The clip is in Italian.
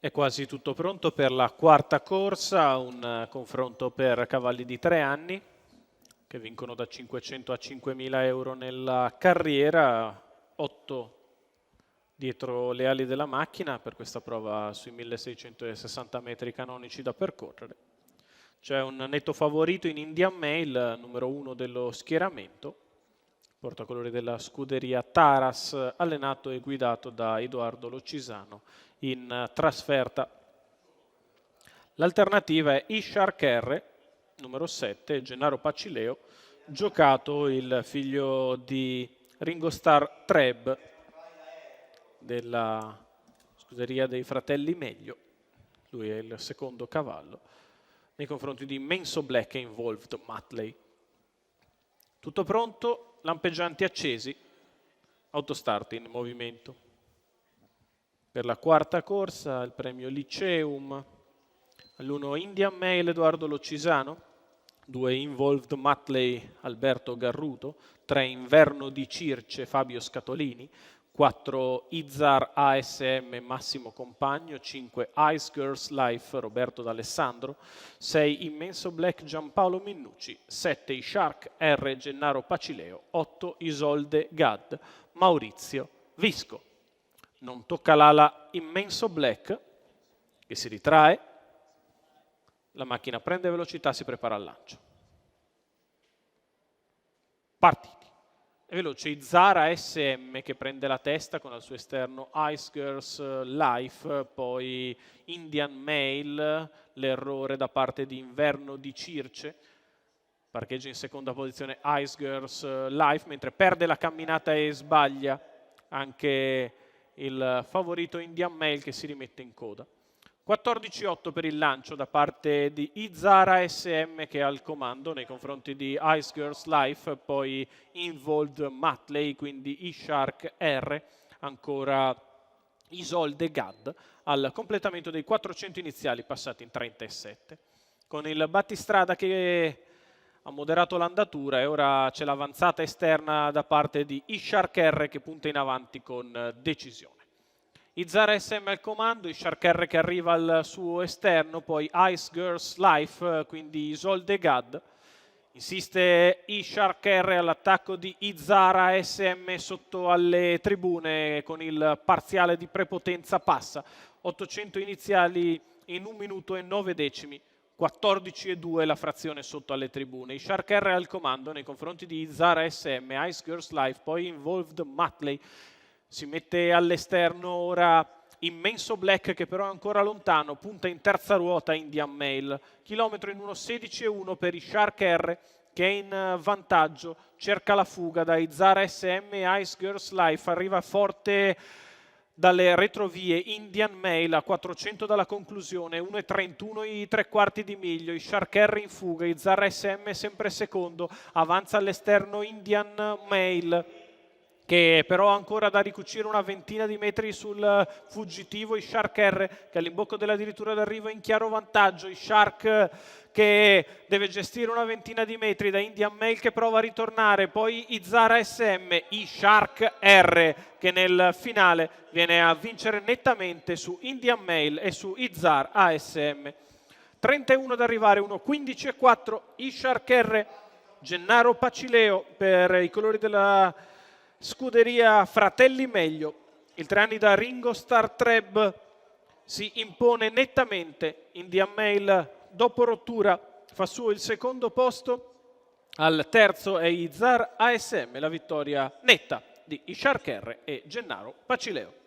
È quasi tutto pronto per la quarta corsa, un confronto per cavalli di 3 anni che vincono da 500 a 5.000 euro nella carriera, 8 dietro le ali della macchina per questa prova sui 1660 metri canonici da percorrere. C'è un netto favorito in Indian Mail, numero 1 dello schieramento, portacolori della scuderia Taras, allenato e guidato da Edoardo Locisano in trasferta. L'alternativa è Ishar R, numero 7, Gennaro Pacileo, giocato il figlio di Ringo Starr Treb della scuderia dei fratelli Meglio. Lui è il secondo cavallo nei confronti di Menso Black e Involved Matley. Tutto pronto, lampeggianti accesi, autostart in movimento. Per la quarta corsa il premio Liceum, all'1 Indian Mail Edoardo Locisano, 2 Involved Matley Alberto Garruto, 3 Inverno di Circe Fabio Scatolini, 4 Izar ASM Massimo Compagno, 5 Ice Girls Life Roberto D'Alessandro, 6 Immenso Black Giampaolo Minnucci, 7 Shark R Gennaro Pacileo, 8 Isolde Gad Maurizio Visco. Non tocca l'ala Immenso Black, che si ritrae, la macchina prende velocità, si prepara al lancio. Partiti. È veloce Izara SM che prende la testa con al suo esterno Ice Girls Life, poi Indian Mail, l'errore da parte di Inverno di Circe, parcheggia in seconda posizione Ice Girls Life, mentre perde la camminata e sbaglia anche il favorito Indian Mail che si rimette in coda. 14-8 per il lancio da parte di Izara SM che è al comando nei confronti di Ice Girls Life, poi Involved Matley, quindi Ishark R, ancora Isolde Gad al completamento dei 400 iniziali passati in 37. Con il battistrada che ha moderato l'andatura e ora c'è l'avanzata esterna da parte di Ishark R che punta in avanti con decisione. Izara SM al comando, Ishark R che arriva al suo esterno, poi Ice Girls Life, quindi Isolde Gad. Insiste Ishark R all'attacco di Izara SM sotto alle tribune con il parziale di prepotenza passa. 800 iniziali in 1 minuto e 9 decimi. 14-2 la frazione sotto alle tribune. Ishark R al comando nei confronti di Izara SM, Ice Girls Life, poi Involved Matley. Si mette all'esterno ora Immenso Black che però è ancora lontano, punta in terza ruota Indian Mail, chilometro in 1.16.1 per Ishark R che è in vantaggio, cerca la fuga da Izara SM e Ice Girls Life, arriva forte dalle retrovie Indian Mail a 400 dalla conclusione, 1.31 i 3/4 di miglio, Ishark R in fuga, Izara SM sempre secondo, avanza all'esterno Indian Mail che però ha ancora da ricucire una ventina di metri sul fuggitivo Ishark R che all'imbocco della dirittura d'arrivo è in chiaro vantaggio. Ishark che deve gestire una ventina di metri da Indian Mail che prova a ritornare, poi Izara SM, Ishark R che nel finale viene a vincere nettamente su Indian Mail e su Izar ASM. 31 da arrivare, 1.15.4 Ishark R, Gennaro Pacileo per i colori della scuderia Fratelli Meglio. Il 3 anni da Ringo Starr Treb si impone nettamente. Indian Mail dopo rottura fa suo il secondo posto, al terzo è Izar ASM, la vittoria netta di Ishark R e Gennaro Pacileo.